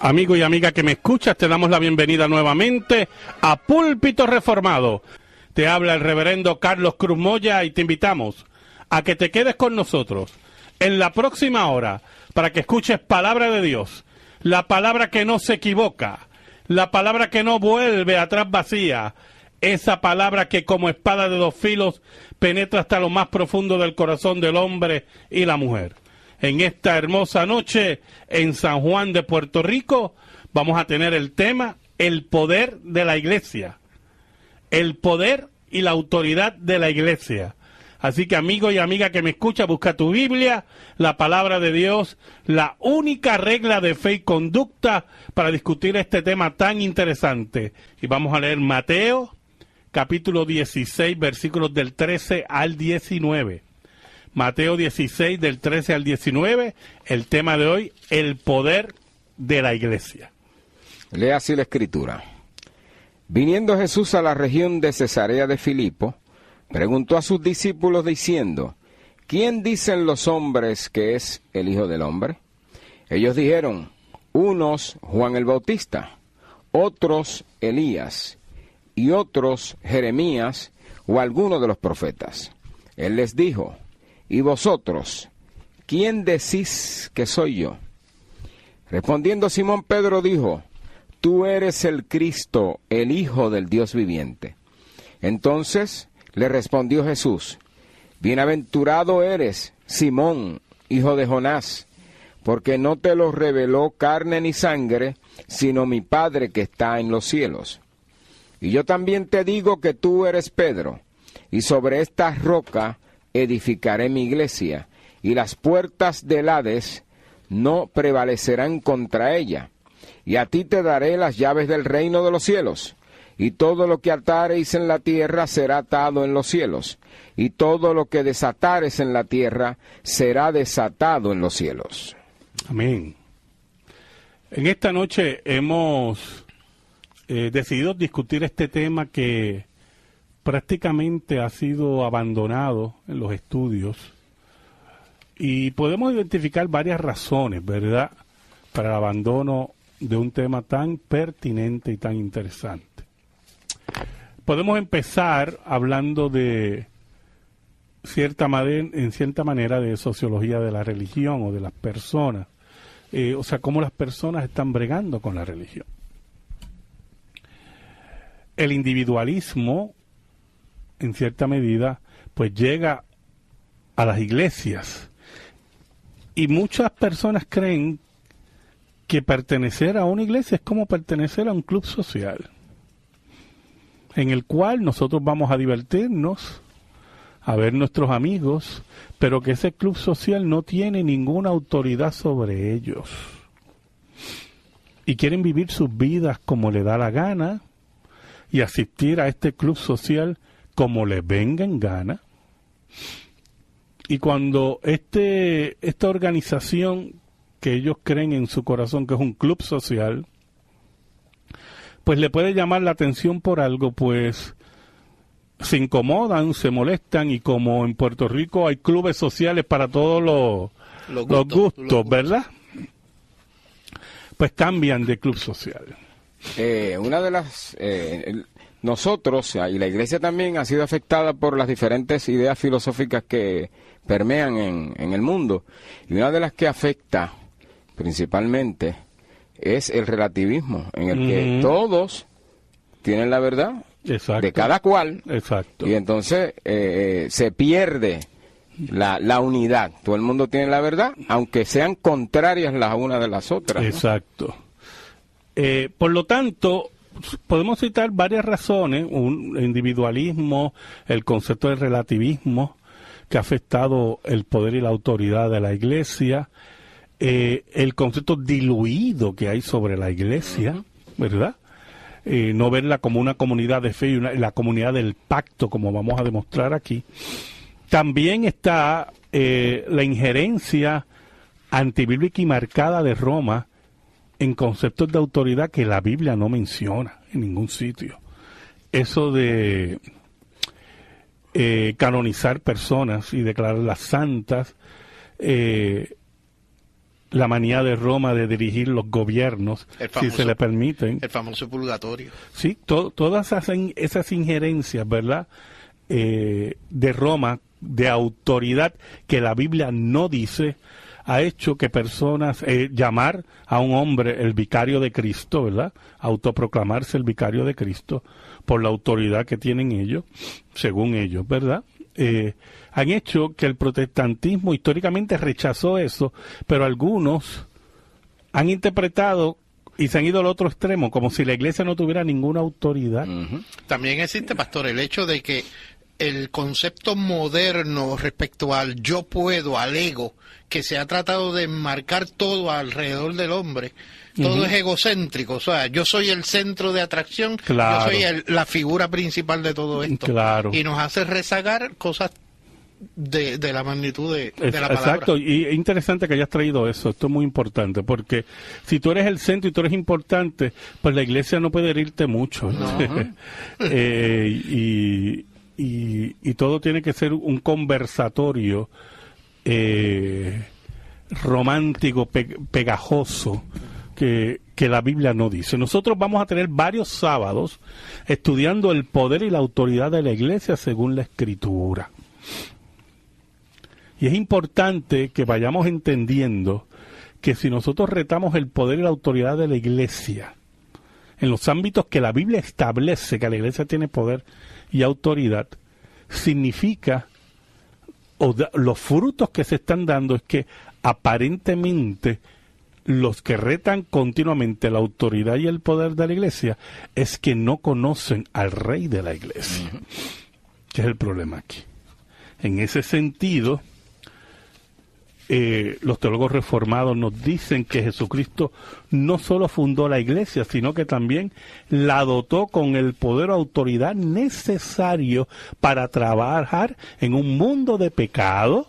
Amigo y amiga que me escuchas, te damos la bienvenida nuevamente a Púlpito Reformado. Te habla el reverendo Carlos Cruz Moya y te invitamos a que te quedes con nosotros en la próxima hora para que escuches palabra de Dios, la palabra que no se equivoca, la palabra que no vuelve atrás vacía, esa palabra que como espada de dos filos penetra hasta lo más profundo del corazón del hombre y la mujer. En esta hermosa noche en San Juan de Puerto Rico vamos a tener el tema el poder de la iglesia, el poder y la autoridad de la iglesia. Así que amigo y amiga que me escucha, busca tu Biblia, la palabra de Dios, la única regla de fe y conducta para discutir este tema tan interesante. Y vamos a leer Mateo, capítulo 16, versículos del 13 al 19. Mateo 16, del 13 al 19, el tema de hoy, el poder de la iglesia. Lea así la escritura. Viniendo Jesús a la región de Cesarea de Filipo, preguntó a sus discípulos diciendo, ¿quién dicen los hombres que es el Hijo del Hombre? Ellos dijeron, unos Juan el Bautista, otros Elías, y otros Jeremías o alguno de los profetas. Él les dijo, ¿y vosotros, quién decís que soy yo? Respondiendo Simón Pedro dijo, tú eres el Cristo, el Hijo del Dios viviente. Entonces le respondió Jesús, bienaventurado eres, Simón, hijo de Jonás, porque no te lo reveló carne ni sangre, sino mi Padre que está en los cielos. Y yo también te digo que tú eres Pedro, y sobre esta roca edificaré mi iglesia, y las puertas del Hades no prevalecerán contra ella. Y a ti te daré las llaves del reino de los cielos. Y todo lo que atareis en la tierra será atado en los cielos, y todo lo que desatares en la tierra será desatado en los cielos. Amén. En esta noche hemos decidido discutir este tema que prácticamente ha sido abandonado en los estudios y podemos identificar varias razones, ¿verdad?, para el abandono de un tema tan pertinente y tan interesante. Podemos empezar hablando de en cierta manera de sociología de la religión o de las personas, o sea, cómo las personas están bregando con la religión. El individualismo, en cierta medida, pues llega a las iglesias. Y muchas personas creen que pertenecer a una iglesia es como pertenecer a un club social, en el cual nosotros vamos a divertirnos, a ver nuestros amigos, pero que ese club social no tiene ninguna autoridad sobre ellos. Y quieren vivir sus vidas como les da la gana y asistir a este club social como les venga en gana. Y cuando esta organización que ellos creen en su corazón que es un club social, pues le puede llamar la atención por algo, pues se incomodan, se molestan, y como en Puerto Rico hay clubes sociales para todos los gustos, ¿verdad? Pues cambian de club social. Una de las... nosotros, y la iglesia también, ha sido afectada por las diferentes ideas filosóficas que permean en el mundo. Y una de las que afecta principalmente es el relativismo, en el que todos tienen la verdad. Exacto. De cada cual. Exacto. Y entonces se pierde la unidad. Todo el mundo tiene la verdad, aunque sean contrarias las unas de las otras, ¿no? Exacto. Por lo tanto, podemos citar varias razones: un individualismo, el concepto del relativismo, que ha afectado el poder y la autoridad de la iglesia, el concepto diluido que hay sobre la iglesia, ¿verdad? No verla como una comunidad de fe y la comunidad del pacto, como vamos a demostrar aquí. También está la injerencia antibíblica y marcada de Roma en conceptos de autoridad que la Biblia no menciona en ningún sitio. Eso de canonizar personas y declararlas santas, la manía de Roma de dirigir los gobiernos, si se le permiten. El famoso purgatorio. Sí, todas esas injerencias, ¿verdad? De Roma, de autoridad que la Biblia no dice, ha hecho que personas, llamar a un hombre el vicario de Cristo, ¿verdad? Autoproclamarse el vicario de Cristo por la autoridad que tienen ellos, según ellos, ¿verdad? Han hecho que el protestantismo históricamente rechazó eso, pero algunos han interpretado y se han ido al otro extremo, como si la iglesia no tuviera ninguna autoridad. Uh-huh. También existe, pastor, el hecho de que el concepto moderno respecto al yo puedo, al ego, que se ha tratado de enmarcar todo alrededor del hombre, todo es egocéntrico, o sea, yo soy el centro de atracción, claro. Yo soy la figura principal de todo esto, claro. Y nos hace rezagar cosas de la magnitud de la palabra. Exacto, y es interesante que hayas traído eso, esto es muy importante, porque si tú eres el centro y tú eres importante, pues la iglesia no puede herirte mucho, ¿no? Y todo tiene que ser un conversatorio romántico, pegajoso, que la Biblia no dice. Nosotros vamos a tener varios sábados estudiando el poder y la autoridad de la iglesia según la Escritura. Y es importante que vayamos entendiendo que si nosotros retamos el poder y la autoridad de la iglesia en los ámbitos que la Biblia establece que la iglesia tiene poder y autoridad, significa, los frutos que se están dando es que aparentemente los que retan continuamente la autoridad y el poder de la iglesia es que no conocen al rey de la iglesia. ¿Qué es el problema aquí? En ese sentido, los teólogos reformados nos dicen que Jesucristo no solo fundó la iglesia, sino que también la dotó con el poder o autoridad necesario para trabajar en un mundo de pecado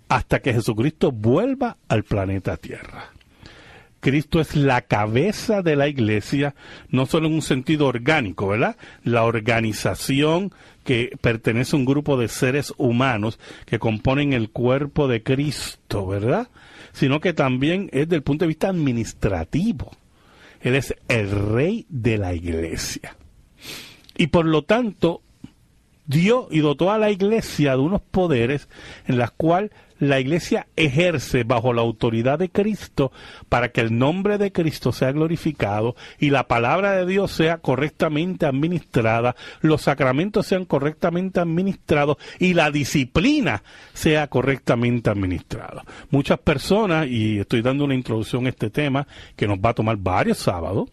hasta que Jesucristo vuelva al planeta Tierra. Cristo es la cabeza de la iglesia, no solo en un sentido orgánico, ¿verdad? La organización que pertenece a un grupo de seres humanos que componen el cuerpo de Cristo, ¿verdad? Sino que también es del punto de vista administrativo. Él es el rey de la iglesia. Y por lo tanto, dio y dotó a la iglesia de unos poderes en los cuales la iglesia ejerce bajo la autoridad de Cristo para que el nombre de Cristo sea glorificado y la palabra de Dios sea correctamente administrada, los sacramentos sean correctamente administrados y la disciplina sea correctamente administrada. Muchas personas, y estoy dando una introducción a este tema que nos va a tomar varios sábados,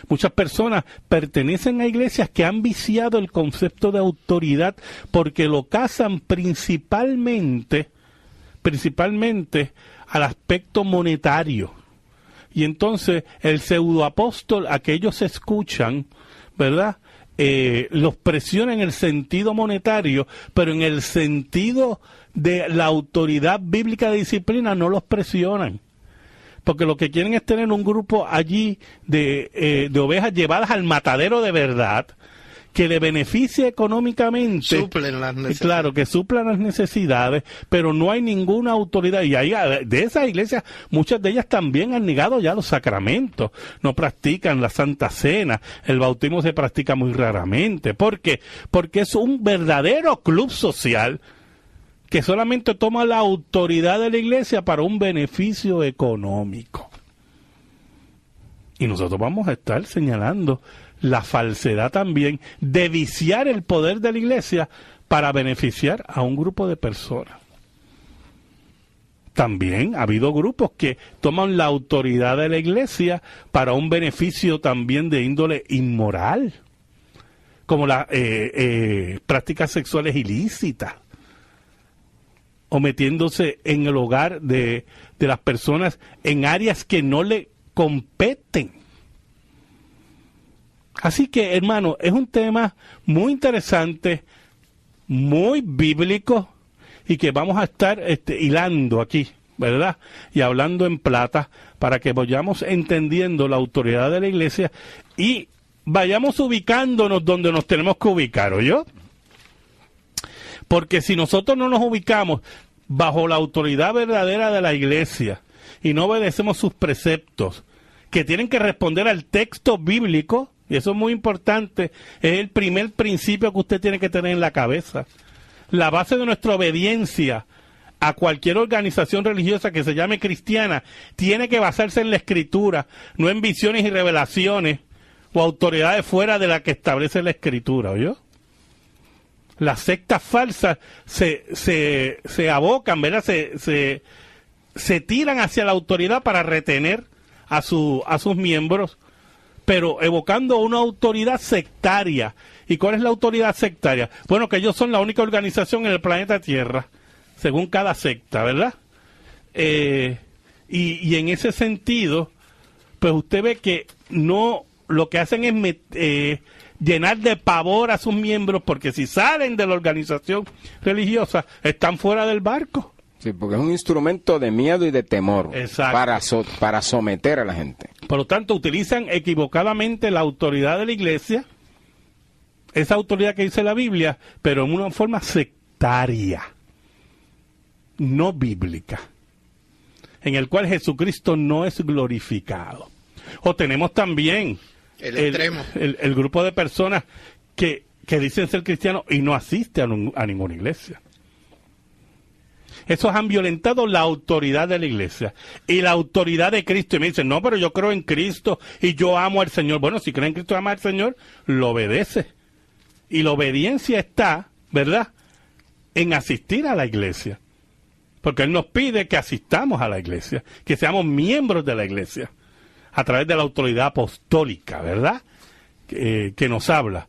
muchas personas pertenecen a iglesias que han viciado el concepto de autoridad porque lo casan principalmente al aspecto monetario. Y entonces el pseudoapóstol a que ellos escuchan, ¿verdad? Los presiona en el sentido monetario, pero en el sentido de la autoridad bíblica de disciplina no los presionan. Porque lo que quieren es tener un grupo allí de ovejas llevadas al matadero de verdad, que le beneficie económicamente. Suplen las necesidades. Claro, que suplan las necesidades, pero no hay ninguna autoridad. Y hay, de esas iglesias, muchas de ellas también han negado ya los sacramentos. No practican la Santa Cena. El bautismo se practica muy raramente. ¿Por qué? Porque es un verdadero club social que solamente toma la autoridad de la iglesia para un beneficio económico. Y nosotros vamos a estar señalando la falsedad también de viciar el poder de la iglesia para beneficiar a un grupo de personas. También ha habido grupos que toman la autoridad de la iglesia para un beneficio también de índole inmoral, como las prácticas sexuales ilícitas, o metiéndose en el hogar de las personas en áreas que no le competen. Así que, hermano, es un tema muy interesante, muy bíblico, y que vamos a estar hilando aquí, ¿verdad? Y hablando en plata, para que vayamos entendiendo la autoridad de la iglesia y vayamos ubicándonos donde nos tenemos que ubicar, ¿oyó? Porque si nosotros no nos ubicamos, bajo la autoridad verdadera de la iglesia y no obedecemos sus preceptos, que tienen que responder al texto bíblico, y eso es muy importante, es el primer principio que usted tiene que tener en la cabeza. La base de nuestra obediencia a cualquier organización religiosa que se llame cristiana tiene que basarse en la Escritura, no en visiones y revelaciones o autoridades fuera de la que establece la Escritura, ¿oyó? Las sectas falsas se abocan, ¿verdad? Se tiran hacia la autoridad para retener a sus miembros, pero evocando una autoridad sectaria. ¿Y cuál es la autoridad sectaria? Bueno, que ellos son la única organización en el planeta Tierra, según cada secta, ¿verdad? Y en ese sentido, pues usted ve que no, lo que hacen es llenar de pavor a sus miembros, porque si salen de la organización religiosa, están fuera del barco. Sí, porque es un instrumento de miedo y de temor. Exacto. Para someter a la gente. Por lo tanto, utilizan equivocadamente la autoridad de la iglesia, esa autoridad que dice la Biblia, pero en una forma sectaria, no bíblica, en el cual Jesucristo no es glorificado. O tenemos también el grupo de personas que dicen ser cristianos y no asisten a ninguna iglesia. Esos han violentado la autoridad de la iglesia y la autoridad de Cristo. Y me dicen, no, pero yo creo en Cristo y yo amo al Señor. Bueno, si creen en Cristo y ama al Señor, lo obedece. Y la obediencia está, ¿verdad?, en asistir a la iglesia. Porque Él nos pide que asistamos a la iglesia, que seamos miembros de la iglesia, a través de la autoridad apostólica, ¿verdad?, que nos habla.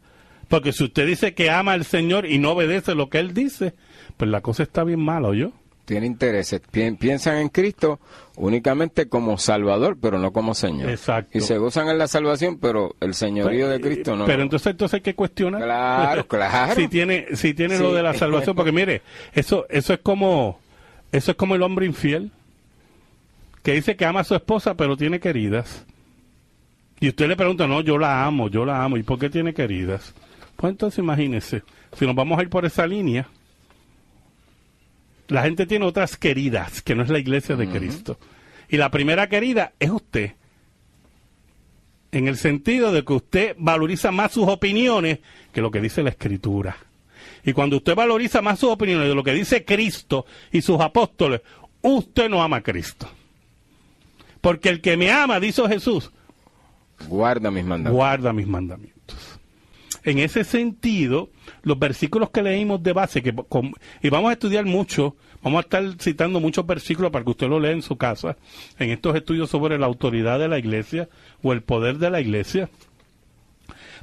Porque si usted dice que ama al Señor y no obedece lo que Él dice, pues la cosa está bien mala, ¿oyó? Tiene intereses. Piensan en Cristo únicamente como Salvador, pero no como Señor. Exacto. Y se gozan en la salvación, pero el señorío de Cristo no. Pero entonces hay que cuestionar. Claro. si tiene sí. Lo de la salvación, porque mire, eso es como el hombre infiel, que dice que ama a su esposa, pero tiene queridas. Y usted le pregunta, no, yo la amo. ¿Y por qué tiene queridas? Pues entonces imagínese, si nos vamos a ir por esa línea, la gente tiene otras queridas, que no es la iglesia de Cristo. Y la primera querida es usted. En el sentido de que usted valoriza más sus opiniones que lo que dice la Escritura. Y cuando usted valoriza más sus opiniones de lo que dice Cristo y sus apóstoles, usted no ama a Cristo. Porque el que me ama, dice Jesús, guarda mis mandamientos. En ese sentido, los versículos que leímos de base, y vamos a estudiar mucho, vamos a estar citando muchos versículos para que usted lo lea en su casa, en estos estudios sobre la autoridad de la iglesia o el poder de la iglesia,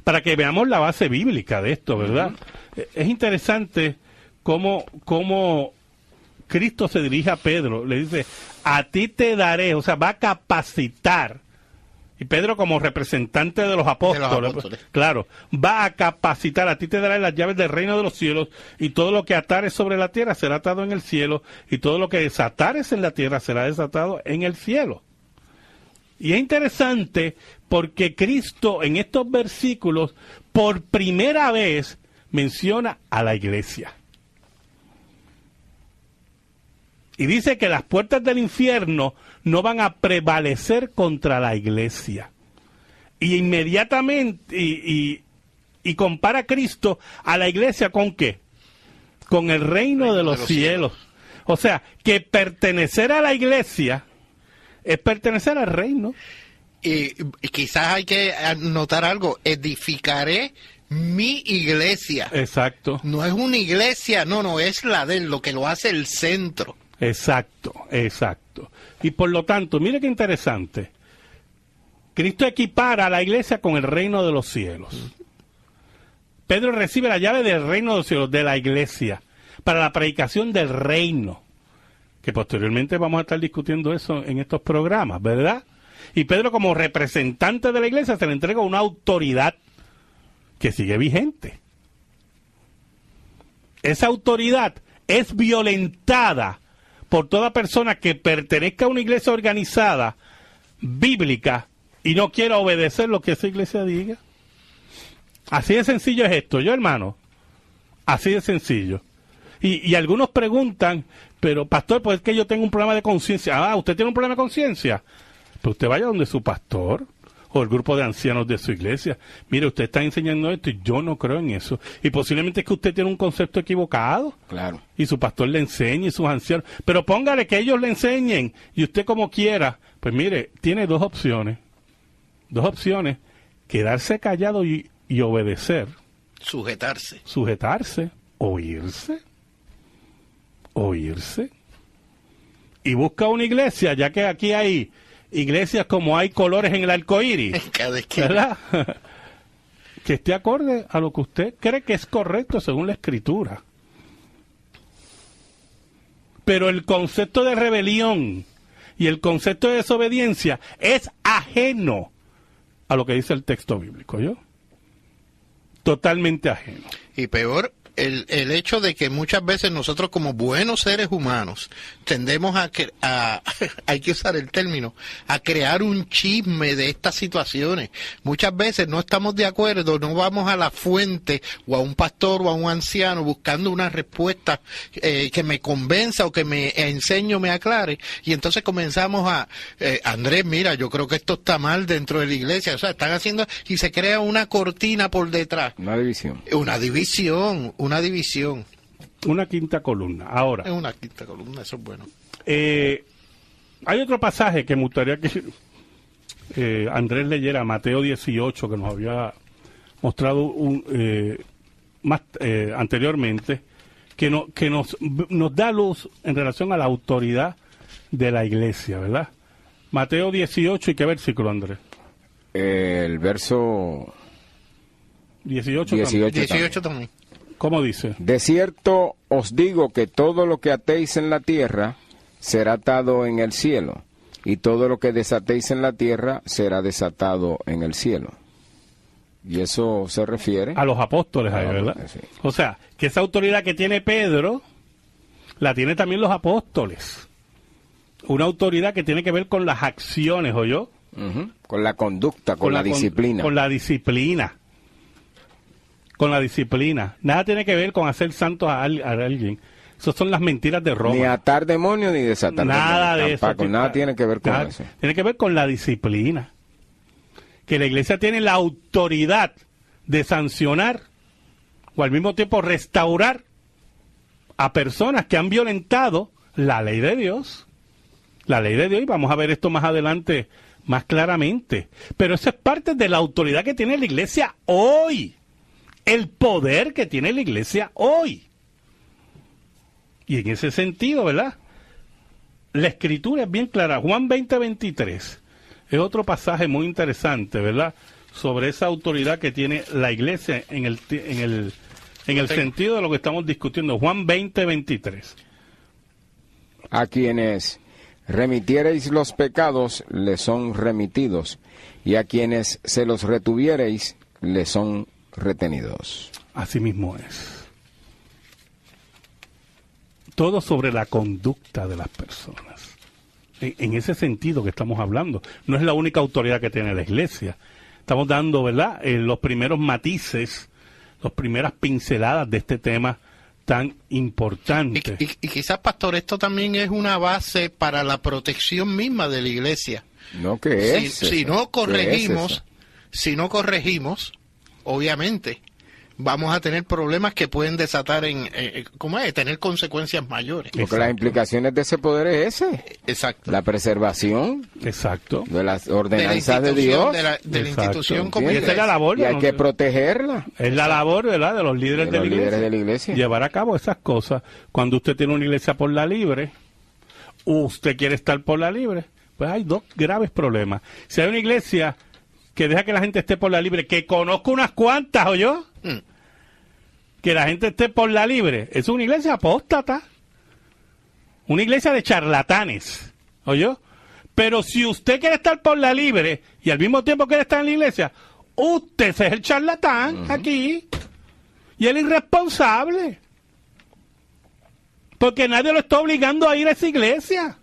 para que veamos la base bíblica de esto, ¿verdad? Es interesante cómo Cristo se dirige a Pedro, le dice, a ti te daré, o sea, va a capacitar. Y Pedro, como representante de los apóstoles, claro, va a capacitar, a ti te dará las llaves del reino de los cielos, y todo lo que atares sobre la tierra será atado en el cielo, y todo lo que desatares en la tierra será desatado en el cielo. Y es interesante porque Cristo en estos versículos, por primera vez, menciona a la iglesia. Y dice que las puertas del infierno no van a prevalecer contra la iglesia. Y inmediatamente, y compara a Cristo a la iglesia ¿con qué? Con el reino de los cielos. O sea, que pertenecer a la iglesia es pertenecer al reino. Y quizás hay que anotar algo, edificaré mi iglesia. Exacto. No es una iglesia, no, es la de él, lo que lo hace el centro. Exacto. Y por lo tanto, mire qué interesante. Cristo equipara a la iglesia con el reino de los cielos. Pedro recibe la llave del reino de los cielos, de la iglesia, para la predicación del reino. Que posteriormente vamos a estar discutiendo eso en estos programas, ¿verdad? Y Pedro, como representante de la iglesia, se le entrega una autoridad que sigue vigente. Esa autoridad es violentada por toda persona que pertenezca a una iglesia organizada, bíblica, y no quiera obedecer lo que esa iglesia diga. Así de sencillo es esto, yo hermano. Así de sencillo. Y algunos preguntan, pero pastor, pues es que yo tengo un problema de conciencia. Ah, ¿usted tiene un problema de conciencia? Pues usted vaya donde su pastor o el grupo de ancianos de su iglesia. Mire, usted está enseñando esto y yo no creo en eso. Y posiblemente es que usted tiene un concepto equivocado. Claro. Y su pastor le enseñe, y sus ancianos. Pero póngale que ellos le enseñen y usted como quiera. Pues mire, tiene dos opciones. Dos opciones. Quedarse callado y obedecer. Sujetarse. Oírse. Y busca una iglesia, ya que aquí hay iglesias como hay colores en el arco iris, ¿verdad? Que esté acorde a lo que usted cree que es correcto según la Escritura. Pero el concepto de rebelión y el concepto de desobediencia es ajeno a lo que dice el texto bíblico, ¿yo? Totalmente ajeno. Y peor, el hecho de que muchas veces nosotros como buenos seres humanos tendemos hay que usar el término, a crear un chisme de estas situaciones. Muchas veces no estamos de acuerdo, no vamos a la fuente o a un pastor o a un anciano buscando una respuesta que me convenza o que me enseñe o me aclare, y entonces comenzamos Andrés, mira, yo creo que esto está mal dentro de la iglesia, o sea, están haciendo, y se crea una cortina por detrás. Una división. Una quinta columna. Ahora. Es una quinta columna, eso es bueno. Hay otro pasaje que me gustaría que Andrés leyera, Mateo 18, que nos había mostrado anteriormente, que nos da luz en relación a la autoridad de la iglesia, ¿verdad? Mateo 18, ¿y qué versículo, Andrés? El verso 18 también. ¿Cómo dice? De cierto os digo que todo lo que atéis en la tierra será atado en el cielo, y todo lo que desatéis en la tierra será desatado en el cielo. Y eso se refiere a los apóstoles ahí, ¿verdad? Sí. O sea, que esa autoridad que tiene Pedro, la tiene también los apóstoles. Una autoridad que tiene que ver con las acciones, ¿oyó? Uh-huh. Con la conducta, con la disciplina. Con la disciplina. Nada tiene que ver con hacer santos a alguien. Esas son las mentiras de Roma. Ni atar demonios ni desatar nada demonios. De eso. Nada tiene que ver con eso. Tiene que ver con la disciplina. Que la iglesia tiene la autoridad de sancionar o al mismo tiempo restaurar a personas que han violentado la ley de Dios. La ley de Dios, y vamos a ver esto más adelante más claramente. Pero eso es parte de la autoridad que tiene la iglesia hoy. El poder que tiene la iglesia hoy. Y en ese sentido, ¿verdad? La Escritura es bien clara. Juan 20:23 es otro pasaje muy interesante, ¿verdad? Sobre esa autoridad que tiene la iglesia en el sentido de lo que estamos discutiendo. Juan 20:23. A quienes remitiereis los pecados, les son remitidos, y a quienes se los retuviereis, les son retenidos. Así mismo es. Todo sobre la conducta de las personas. En ese sentido que estamos hablando. No es la única autoridad que tiene la iglesia. Estamos dando, ¿verdad?, los primeros matices, las primeras pinceladas de este tema tan importante. Y quizás, pastor, esto también es una base para la protección misma de la iglesia. No, ¿qué es? Si no corregimos, obviamente vamos a tener problemas que pueden desatar tener consecuencias mayores. Porque las implicaciones de ese poder es ese. Exacto. La preservación. Exacto. De las ordenanzas de Dios. De la institución como iglesia. Esa es la labor. Y hay que protegerla. Es la labor, ¿verdad?, de los líderes de la iglesia. Llevar a cabo esas cosas. Cuando usted tiene una iglesia por la libre, usted quiere estar por la libre, pues hay dos graves problemas. Si hay una iglesia que deja que la gente esté por la libre, que conozco unas cuantas, ¿oyó? Que la gente esté por la libre, es una iglesia apóstata, una iglesia de charlatanes, ¿oyó? Pero si usted quiere estar por la libre y al mismo tiempo quiere estar en la iglesia, usted es el charlatán aquí y el irresponsable, porque nadie lo está obligando a ir a esa iglesia.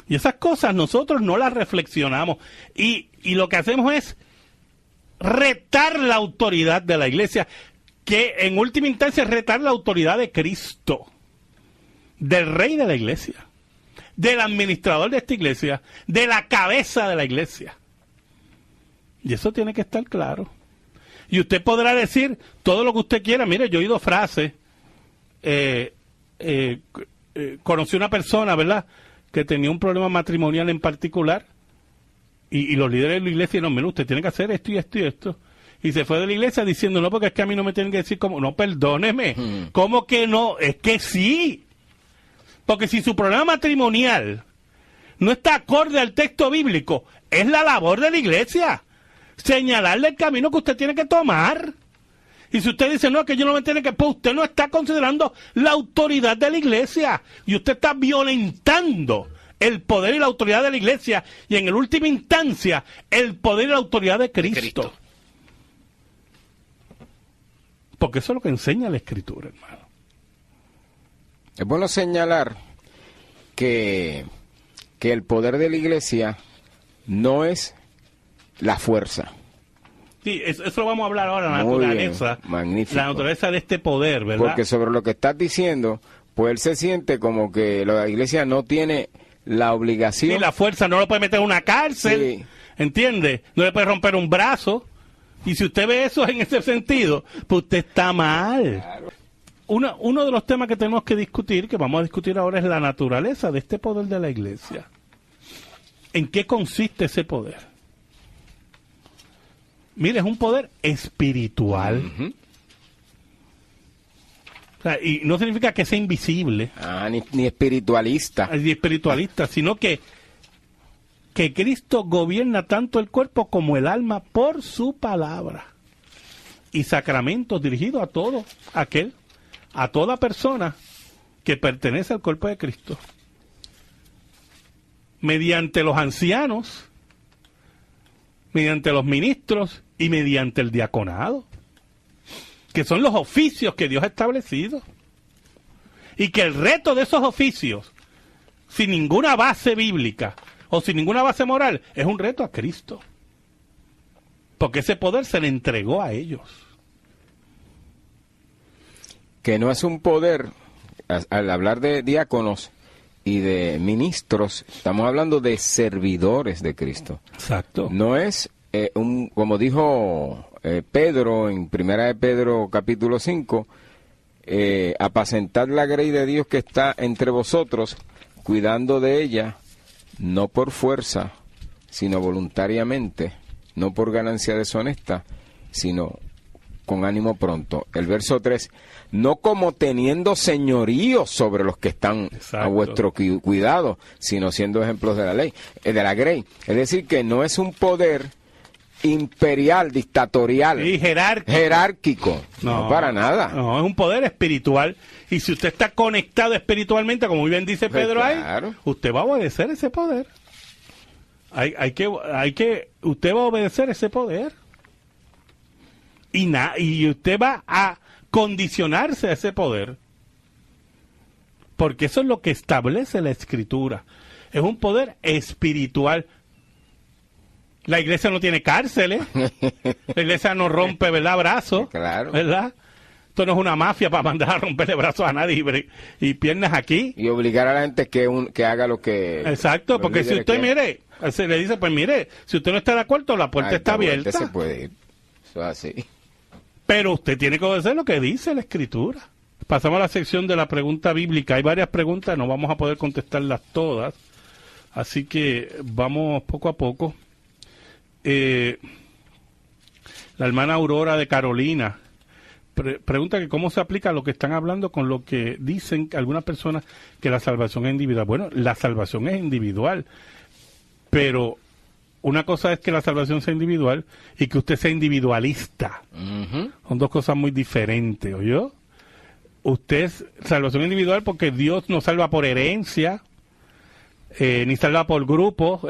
Y esas cosas nosotros no las reflexionamos y lo que hacemos es retar la autoridad de la iglesia que en última instancia es retar la autoridad de Cristo, del rey de la iglesia, del administrador de esta iglesia, de la cabeza de la iglesia. Y eso tiene que estar claro. Y usted podrá decir todo lo que usted quiera. Mire, yo he oído frases, conocí una persona, ¿verdad?, que tenía un problema matrimonial en particular, y los líderes de la iglesia dijeron, mira, usted tiene que hacer esto y esto y esto. Y se fue de la iglesia diciendo, no, porque es que a mí no me tienen que decir cómo. No, perdóneme. ¿Cómo que no? Es que sí. Porque si su problema matrimonial no está acorde al texto bíblico, es la labor de la iglesia señalarle el camino que usted tiene que tomar. Y si usted dice, no, que yo no me tiene que... Pues usted no está considerando la autoridad de la iglesia. Y usted está violentando el poder y la autoridad de la iglesia. Y en última instancia, el poder y la autoridad de Cristo. Porque eso es lo que enseña la Escritura, hermano. Es bueno señalar que el poder de la iglesia no es la fuerza. Sí, eso lo vamos a hablar ahora, la Muy naturaleza. bien, magnífico. La naturaleza de este poder, ¿verdad? Porque sobre lo que estás diciendo, pues él se siente como que la iglesia no tiene la obligación. Sí, la fuerza no lo puede meter en una cárcel, Sí. ¿entiende? No le puede romper un brazo. Y si usted ve eso en ese sentido, pues usted está mal. Claro. Uno de los temas que tenemos que discutir, que vamos a discutir ahora, es la naturaleza de este poder de la iglesia. ¿En qué consiste ese poder? Mire, es un poder espiritual. Uh-huh. O sea, y no significa que sea invisible, Ni espiritualista. ni espiritualista, sino que Cristo gobierna tanto el cuerpo como el alma por su palabra y sacramentos dirigidos a todo aquel, a toda persona que pertenece al cuerpo de Cristo, mediante los ancianos, mediante los ministros y mediante el diaconado, que son los oficios que Dios ha establecido, y que el reto de esos oficios, sin ninguna base bíblica o sin ninguna base moral, es un reto a Cristo, porque ese poder se le entregó a ellos. Que no es un poder, al hablar de diáconos y de ministros, estamos hablando de servidores de Cristo. Exacto. No es como dijo Pedro en Primera de Pedro capítulo 5, apacentad la grey de Dios que está entre vosotros, cuidando de ella, no por fuerza, sino voluntariamente, no por ganancia deshonesta, sino con ánimo pronto. El verso 3, no como teniendo señorío sobre los que están Exacto. a vuestro cuidado, sino siendo ejemplos de la ley, de la grey. Es decir, que no es un poder imperial, dictatorial, Y jerárquico, no para nada. No, es un poder espiritual. Y si usted está conectado espiritualmente, como muy bien dice Pues Pedro claro. ahí, usted va a obedecer ese poder. Usted va a obedecer ese poder. Y usted va a condicionarse a ese poder. Porque eso es lo que establece la Escritura. Es un poder espiritual. La iglesia no tiene cárceles. La iglesia no rompe, ¿verdad?, brazos. Claro. ¿Verdad? Esto no es una mafia para mandar a romperle brazos a nadie y piernas aquí. Y obligar a la gente que haga lo que... Exacto, los porque si líderes usted, quieren. mire, se le dice, pues mire, si usted no está de acuerdo, la puerta está abierta. Se puede ir. Eso es así. Pero usted tiene que obedecer lo que dice la Escritura. Pasamos a la sección de la pregunta bíblica. Hay varias preguntas, no vamos a poder contestarlas todas. Así que vamos poco a poco. La hermana Aurora de Carolina pregunta que cómo se aplica lo que están hablando con lo que dicen algunas personas que la salvación es individual. Bueno, la salvación es individual, pero una cosa es que la salvación sea individual y que usted sea individualista. Uh-huh. Son dos cosas muy diferentes, ¿oyó? Usted es salvación individual porque Dios no salva por herencia, ni salva por grupos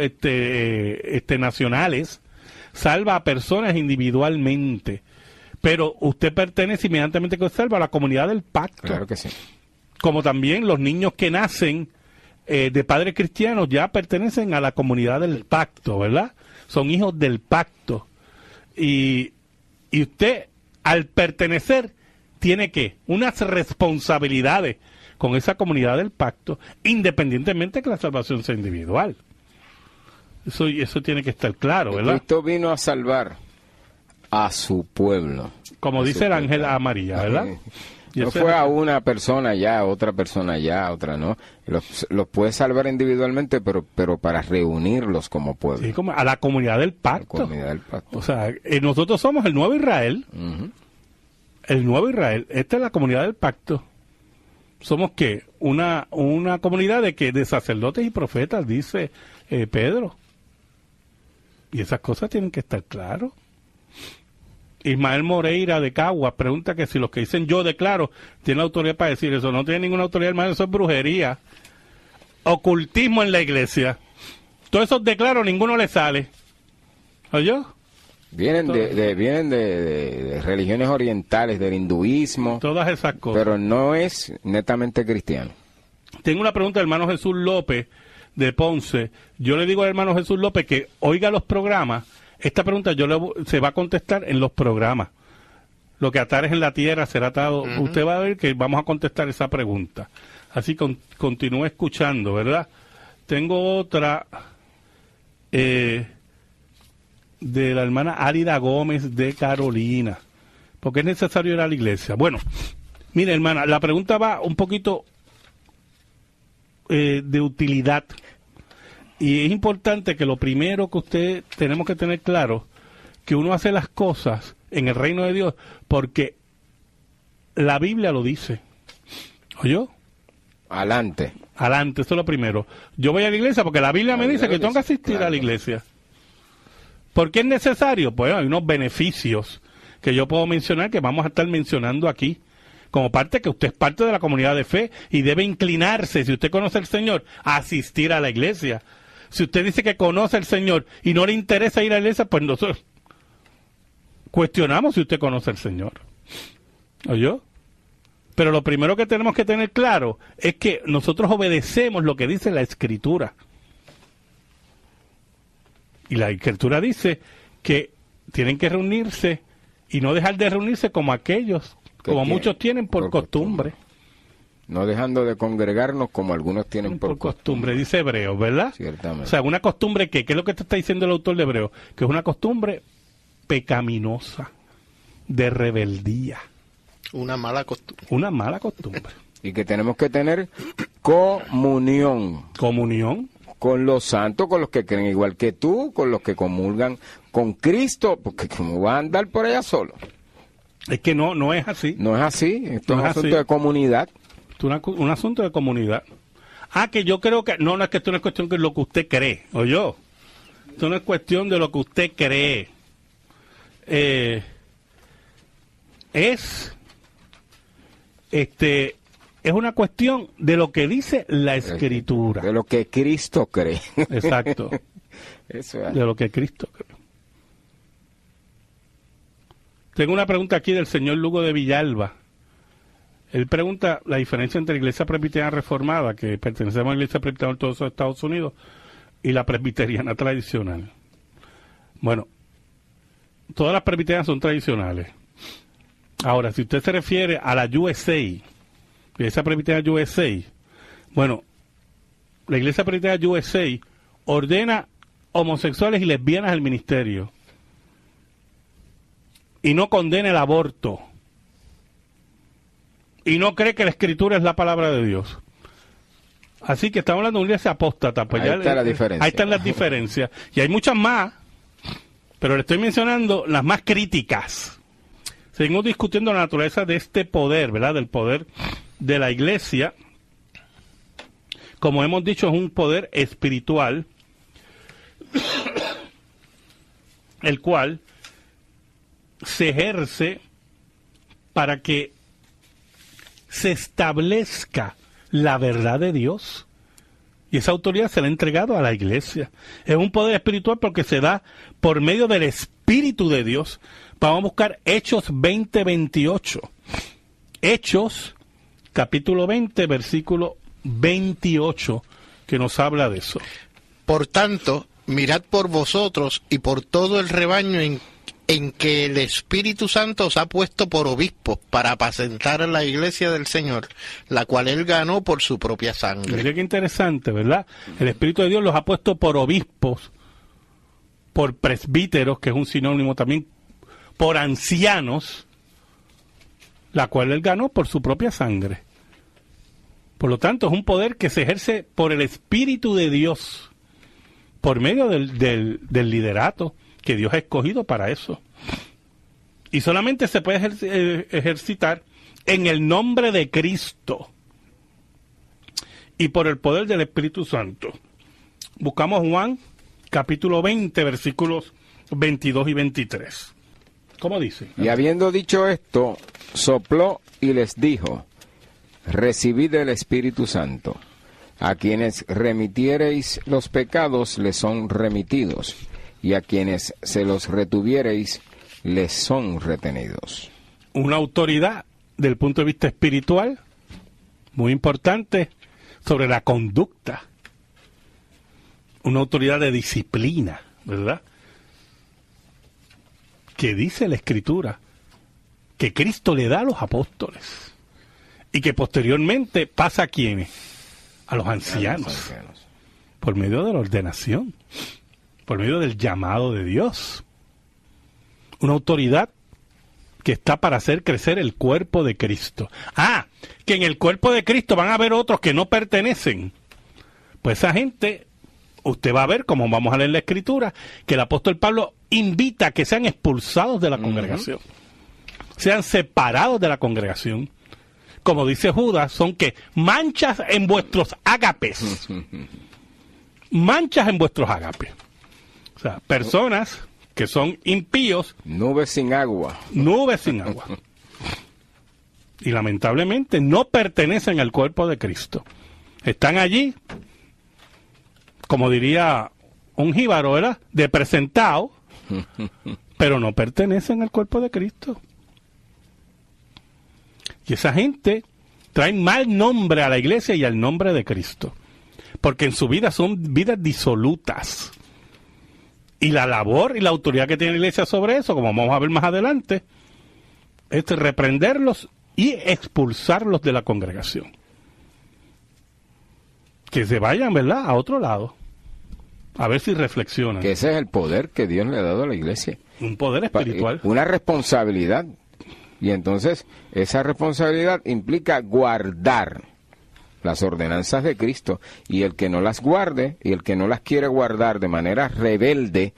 nacionales, salva a personas individualmente. Pero usted pertenece inmediatamente que salva a la comunidad del pacto. Claro que sí. Como también los niños que nacen de padres cristianos ya pertenecen a la comunidad del pacto, ¿verdad? Son hijos del pacto. Y usted, al pertenecer, tiene unas responsabilidades con esa comunidad del pacto, independientemente de que la salvación sea individual. Eso tiene que estar claro, ¿verdad? Cristo vino a salvar a su pueblo. Como dice el ángel a María, ¿verdad? Y no fue a una persona ya, otra persona ya, otra no. Los puede salvar individualmente, pero para reunirlos como pueblo. Sí, como a la comunidad del pacto. La comunidad del pacto. O sea, nosotros somos el nuevo Israel. Uh-huh. El nuevo Israel. Esta es la comunidad del pacto. Somos ¿qué? Una comunidad de sacerdotes y profetas, dice Pedro. Y esas cosas tienen que estar claras. Ismael Moreira de Caguas pregunta que si los que dicen yo declaro tienen autoridad para decir eso. No tiene ninguna autoridad, hermano, eso es brujería. Ocultismo en la iglesia. Todos esos declaros, ninguno le sale. ¿Oyó? Vienen de religiones orientales, del hinduismo. Todas esas cosas. Pero no es netamente cristiano. Tengo una pregunta del hermano Jesús López de Ponce. Yo le digo al hermano Jesús López que oiga los programas. Esta pregunta se va a contestar en los programas. Lo que atares en la tierra será atado. Uh-huh. Usted va a ver que vamos a contestar esa pregunta. Así que continúe escuchando, ¿verdad? Tengo otra de la hermana Álida Gómez de Carolina. ¿Por qué es necesario ir a la iglesia? Bueno, mire, hermana, la pregunta va un poquito de utilidad. Y es importante que lo primero que tenemos que tener claro, que uno hace las cosas en el reino de Dios porque la Biblia lo dice. ¿Oyó? Adelante, eso es lo primero. Yo voy a la iglesia porque la Biblia me dice que tengo que asistir a la iglesia. ¿Por qué es necesario? Pues hay unos beneficios que yo puedo mencionar, que vamos a estar mencionando aquí. Como parte que usted es parte de la comunidad de fe y debe inclinarse, si usted conoce al Señor, a asistir a la iglesia. Si usted dice que conoce al Señor y no le interesa ir a la iglesia, pues nosotros cuestionamos si usted conoce al Señor. ¿Oyó? Pero lo primero que tenemos que tener claro es que nosotros obedecemos lo que dice la Escritura. Y la Escritura dice que tienen que reunirse y no dejar de reunirse como aquellos, como muchos tienen por costumbre. No dejando de congregarnos como algunos tienen por costumbre. Dice Hebreos, ¿verdad? Ciertamente. O sea, una costumbre ¿qué es lo que te está diciendo el autor de Hebreos? Que es una costumbre pecaminosa, de rebeldía. Una mala costumbre. Una mala costumbre. Y que tenemos que tener comunión. Comunión. Con los santos, con los que creen igual que tú, con los que comulgan con Cristo, porque ¿cómo va a andar por allá solo? Es que no es así. No es así, esto es un asunto de comunidad. Un asunto de comunidad. Que yo creo que... No es que esto no es cuestión de lo que usted cree, ¿oyó? Esto no es cuestión de lo que usted cree. Es una cuestión de lo que dice la Escritura. De lo que Cristo cree. Exacto. Eso es. De lo que Cristo cree. Tengo una pregunta aquí del señor Lugo de Villalba. Él pregunta la diferencia entre la iglesia presbiteriana reformada, que pertenecemos a la iglesia presbiteriana de todos los Estados Unidos, y la presbiteriana tradicional. Bueno, todas las presbiterianas son tradicionales. Ahora, si usted se refiere a la USA, iglesia presbiteriana USA, bueno, la iglesia presbiteriana USA ordena homosexuales y lesbianas al ministerio y no condena el aborto. Y no cree que la Escritura es la palabra de Dios. Así que estamos hablando de una iglesia apóstata. Pues ahí ya está la diferencia. Ahí están las diferencias. Y hay muchas más, pero le estoy mencionando las más críticas. Seguimos discutiendo la naturaleza de este poder, ¿verdad? Del poder de la iglesia. Como hemos dicho, es un poder espiritual, el cual se ejerce para que se establezca la verdad de Dios. Y esa autoridad se la ha entregado a la iglesia. Es un poder espiritual porque se da por medio del Espíritu de Dios. Vamos a buscar Hechos 20:28. Hechos, capítulo 20, versículo 28, que nos habla de eso. Por tanto, mirad por vosotros y por todo el rebaño en en que el Espíritu Santo os ha puesto por obispos para apacentar a la iglesia del Señor, la cual él ganó por su propia sangre. Mire qué interesante, ¿verdad? El Espíritu de Dios los ha puesto por obispos, por presbíteros, que es un sinónimo también, por ancianos, la cual él ganó por su propia sangre. Por lo tanto, es un poder que se ejerce por el Espíritu de Dios, por medio del liderato que Dios ha escogido para eso. Y solamente se puede ejercitar en el nombre de Cristo y por el poder del Espíritu Santo. Buscamos Juan, capítulo 20, versículos 22 y 23. ¿Cómo dice? Y habiendo dicho esto, sopló y les dijo: recibid el Espíritu Santo. A quienes remitiereis los pecados les son remitidos, y a quienes se los retuviereis les son retenidos. Una autoridad del punto de vista espiritual muy importante sobre la conducta. Una autoridad de disciplina, ¿verdad? Que dice la Escritura que Cristo le da a los apóstoles y que posteriormente pasa a ¿quiénes? A los ancianos, por medio de la ordenación, por medio del llamado de Dios. Una autoridad que está para hacer crecer el cuerpo de Cristo. Que en el cuerpo de Cristo van a haber otros que no pertenecen. Pues esa gente, usted va a ver, como vamos a leer la Escritura, que el apóstol Pablo invita a que sean expulsados de la congregación, sean separados de la congregación. Como dice Judas, son que manchas en vuestros ágapes. Manchas en vuestros ágapes. O sea, personas que son impíos. Nubes sin agua. Nubes sin agua. Y lamentablemente no pertenecen al cuerpo de Cristo. Están allí, como diría un jíbaro, ¿verdad?, de presentado, pero no pertenecen al cuerpo de Cristo. Y esa gente trae mal nombre a la iglesia y al nombre de Cristo, porque en su vida son vidas disolutas. Y la labor y la autoridad que tiene la iglesia sobre eso, como vamos a ver más adelante, es reprenderlos y expulsarlos de la congregación. Que se vayan, ¿verdad?, a otro lado. A ver si reflexionan. Que ese es el poder que Dios le ha dado a la iglesia. Un poder espiritual. Una responsabilidad. Y entonces, esa responsabilidad implica guardar las ordenanzas de Cristo. Y el que no las guarde, y el que no las quiere guardar de manera rebelde,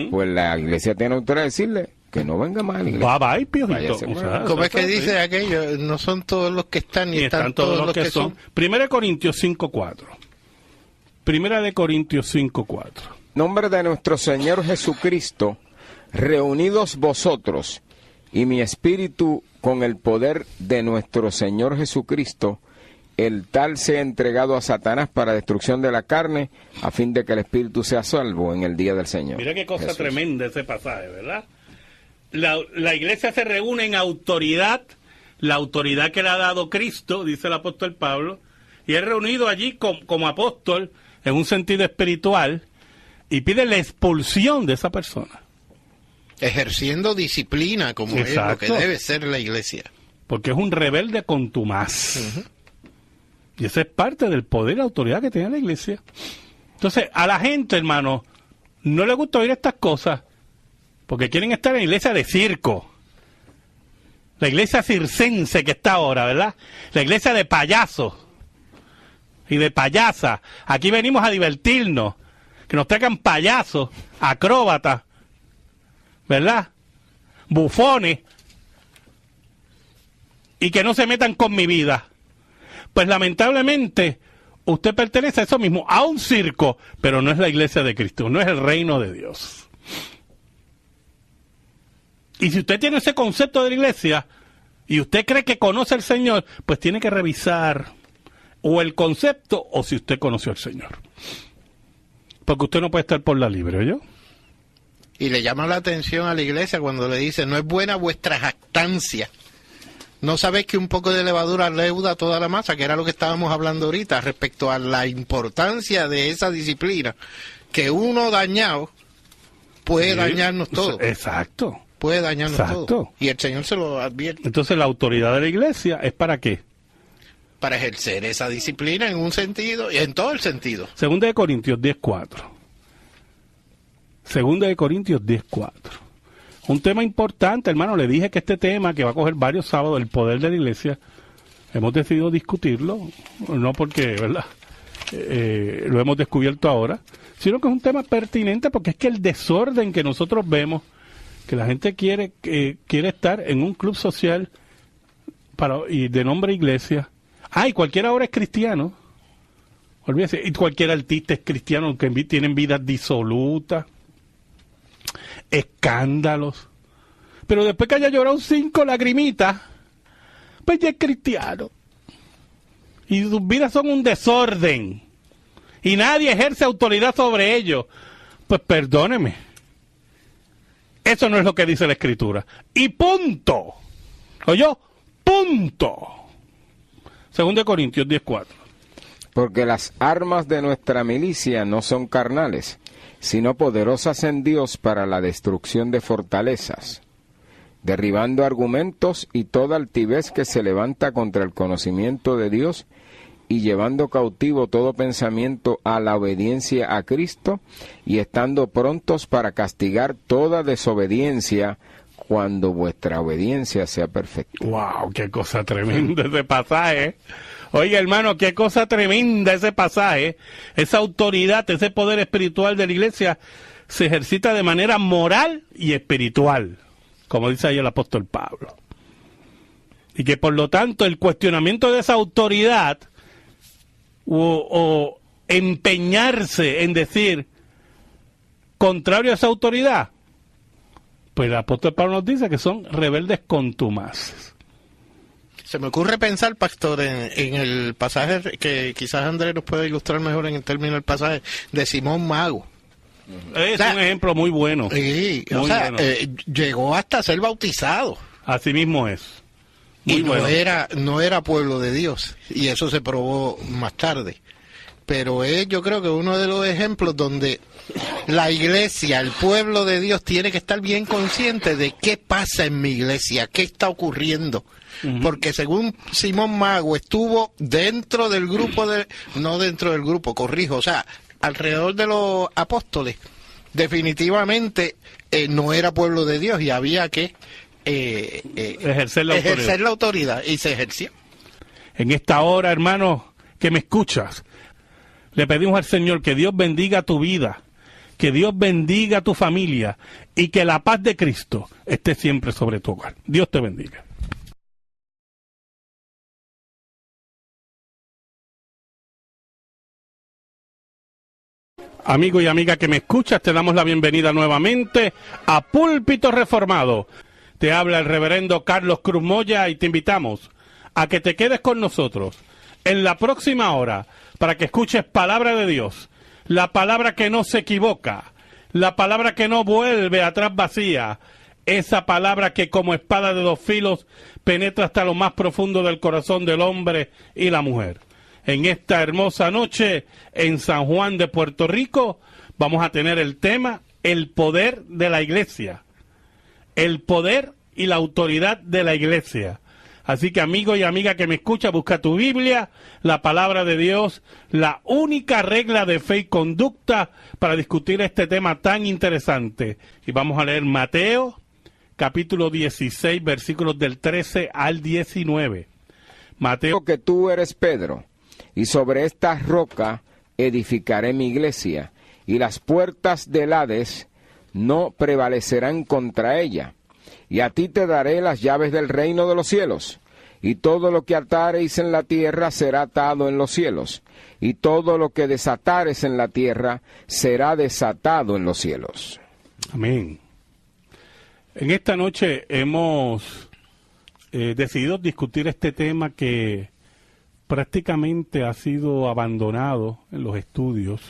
pues la iglesia tiene autoridad de decirle que no venga más a la iglesia. Bye, piojito. ¿Cómo es que dice aquello? No son todos los que están, ni están todos los que son. 1 Corintios 5:4. Primera de Corintios 5:4. Nombre de nuestro Señor Jesucristo, reunidos vosotros y mi espíritu con el poder de nuestro Señor Jesucristo, el tal sea entregado a Satanás para destrucción de la carne, a fin de que el espíritu sea salvo en el día del Señor. Mira qué cosa Jesús. Tremenda ese pasaje, ¿verdad? La iglesia se reúne en autoridad, la autoridad que le ha dado Cristo, dice el apóstol Pablo, y es reunido allí como apóstol en un sentido espiritual y pide la expulsión de esa persona. Ejerciendo disciplina, como es lo que debe ser la iglesia. Porque es un rebelde contumaz. Y esa es parte del poder y la autoridad que tiene la iglesia. Entonces, a la gente, hermano, no le gusta oír estas cosas, porque quieren estar en la iglesia de circo. La iglesia circense que está ahora, ¿verdad? La iglesia de payasos y de payasas. Aquí venimos a divertirnos. Que nos traigan payasos, acróbatas, ¿verdad?, bufones, y que no se metan con mi vida. Pues lamentablemente usted pertenece a eso mismo, a un circo, pero no es la iglesia de Cristo, no es el reino de Dios. Y si usted tiene ese concepto de la iglesia y usted cree que conoce al Señor, pues tiene que revisar o el concepto o si usted conoció al Señor. Porque usted no puede estar por la libre, ¿oyó? Y le llama la atención a la iglesia cuando le dice: no es buena vuestra jactancia. ¿No sabéis que un poco de levadura leuda toda la masa? Que era lo que estábamos hablando ahorita respecto a la importancia de esa disciplina. Que uno dañado puede dañarnos todos. Exacto. puede dañarnos Exacto. todo. Y el Señor se lo advierte. Entonces la autoridad de la iglesia es ¿para qué? Para ejercer esa disciplina en un sentido y en todo el sentido. Segunda de Corintios 10:4. Segunda de Corintios 10:4. Un tema importante, hermano. Le dije que este tema, que va a coger varios sábados, el poder de la iglesia, hemos decidido discutirlo, no porque, ¿verdad?, lo hemos descubierto ahora, sino que es un tema pertinente porque es que el desorden que nosotros vemos, que la gente quiere estar en un club social y de nombre iglesia. Y cualquiera ahora es cristiano. Olvídese, y cualquier artista es cristiano, que tienen vidas disolutas, escándalos. Pero después que haya llorado 5 lagrimitas, pues ya es cristiano. Y sus vidas son un desorden. Y nadie ejerce autoridad sobre ellos. Pues perdóneme. Eso no es lo que dice la Escritura. Y punto. ¿Oyó? Punto. 2 Corintios 10:4. Porque las armas de nuestra milicia no son carnales, sino poderosas en Dios para la destrucción de fortalezas, derribando argumentos y toda altivez que se levanta contra el conocimiento de Dios, y llevando cautivo todo pensamiento a la obediencia a Cristo, y estando prontos para castigar toda desobediencia cuando vuestra obediencia sea perfecta. ¡Wow! ¡Qué cosa tremenda ese pasaje! Oiga, hermano, qué cosa tremenda ese pasaje. Esa autoridad, ese poder espiritual de la iglesia se ejercita de manera moral y espiritual, como dice ahí el apóstol Pablo. Y que por lo tanto el cuestionamiento de esa autoridad o empeñarse en decir contrario a esa autoridad, pues el apóstol Pablo nos dice que son rebeldes contumaces. Se me ocurre pensar, pastor, en el pasaje que quizás Andrés nos puede ilustrar mejor en el término del pasaje de Simón Mago. Es un ejemplo muy bueno. Sí, muy bueno. Llegó hasta ser bautizado. Así mismo es. Muy Y bueno. no era pueblo de Dios. Y eso se probó más tarde. Pero es, yo creo que uno de los ejemplos donde la iglesia, el pueblo de Dios, tiene que estar bien consciente de qué pasa en mi iglesia, qué está ocurriendo. Porque según Simón Mago estuvo dentro del grupo no dentro del grupo, corrijo, o sea, alrededor de los apóstoles, definitivamente no era pueblo de Dios y había que ejercer la autoridad, y se ejerció. En esta hora, hermano, que me escuchas, le pedimos al Señor que Dios bendiga tu vida, que Dios bendiga tu familia y que la paz de Cristo esté siempre sobre tu hogar. Dios te bendiga. Amigo y amiga que me escuchas, te damos la bienvenida nuevamente a Púlpito Reformado. Te habla el reverendo Carlos Cruz Moya y te invitamos a que te quedes con nosotros en la próxima hora para que escuches palabra de Dios, la palabra que no se equivoca, la palabra que no vuelve atrás vacía, esa palabra que como espada de 2 filos penetra hasta lo más profundo del corazón del hombre y la mujer. En esta hermosa noche en San Juan de Puerto Rico vamos a tener el tema el poder de la iglesia, el poder y la autoridad de la iglesia. Así que amigo y amiga que me escucha, busca tu Biblia, la palabra de Dios, la única regla de fe y conducta para discutir este tema tan interesante. Y vamos a leer Mateo, capítulo 16, versículos del 13 al 19. Mateo, Que tú eres Pedro, y sobre esta roca edificaré mi iglesia, y las puertas del Hades no prevalecerán contra ella. Y a ti te daré las llaves del reino de los cielos, y todo lo que atareis en la tierra será atado en los cielos, y todo lo que desatares en la tierra será desatado en los cielos. amén. En esta noche hemos decidido discutir este tema que prácticamente ha sido abandonado en los estudios,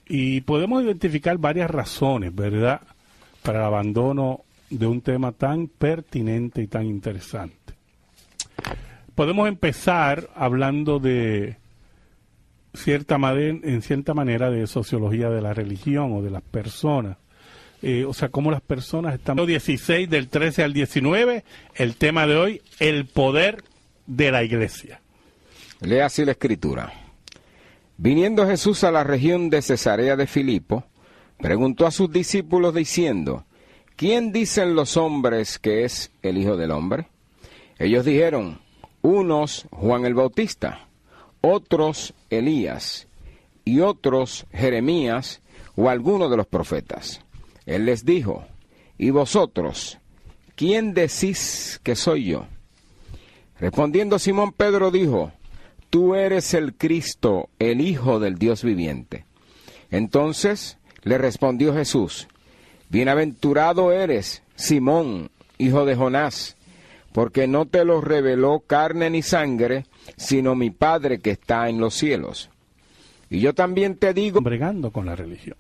y podemos identificar varias razones, ¿verdad?, para el abandono de un tema tan pertinente y tan interesante. Podemos empezar hablando de en cierta manera de sociología de la religión o de las personas. o sea, cómo las personas están. 16 del 13 al 19, el tema de hoy, el poder de la iglesia. Lea así la escritura. Viniendo Jesús a la región de Cesarea de Filipo, preguntó a sus discípulos diciendo, ¿quién dicen los hombres que es el Hijo del Hombre? Ellos dijeron, unos Juan el Bautista, otros Elías, y otros Jeremías o alguno de los profetas. Él les dijo, ¿y vosotros, quién decís que soy yo? Respondiendo Simón Pedro dijo, tú eres el Cristo, el Hijo del Dios viviente. Entonces le respondió Jesús, bienaventurado eres, Simón, hijo de Jonás, porque no te lo reveló carne ni sangre, sino mi Padre que está en los cielos. Y yo también te digo... Bregando con la religión.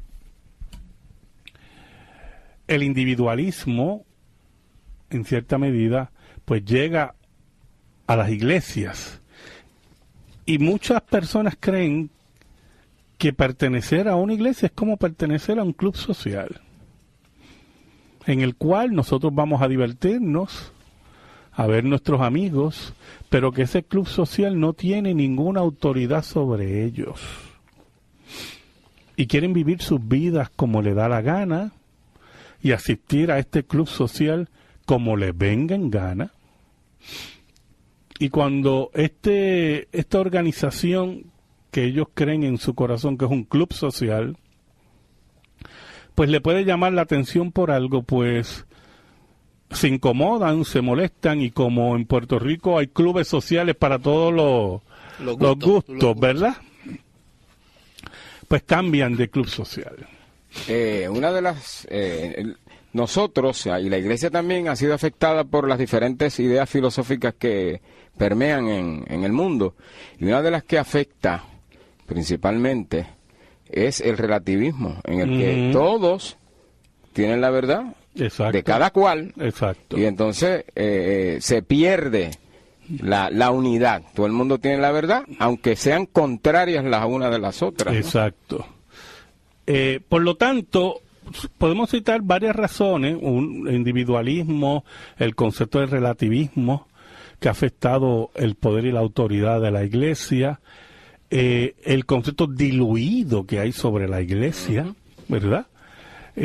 El individualismo, en cierta medida, pues llega a las iglesias. Y muchas personas creen que pertenecer a una iglesia es como pertenecer a un club social, en el cual nosotros vamos a divertirnos, a ver nuestros amigos, pero que ese club social no tiene ninguna autoridad sobre ellos. Y quieren vivir sus vidas como le da la gana y asistir a este club social como les venga en gana. Y cuando esta organización que ellos creen en su corazón que es un club social, pues le puede llamar la atención por algo, pues se incomodan, se molestan, y como en Puerto Rico hay clubes sociales para todos los gustos, ¿verdad? Pues cambian de club social. Una de las... nosotros, y la iglesia también ha sido afectada por las diferentes ideas filosóficas que permean en el mundo, y una de las que afecta principalmente es el relativismo, en el que todos tienen la verdad. Exacto. De cada cual. Exacto. Y entonces se pierde la unidad. Todo el mundo tiene la verdad, aunque sean contrarias las unas de las otras, ¿no? Exacto. Por lo tanto, podemos citar varias razones: un individualismo, el concepto del relativismo, que ha afectado el poder y la autoridad de la iglesia, el concepto diluido que hay sobre la iglesia, ¿verdad? No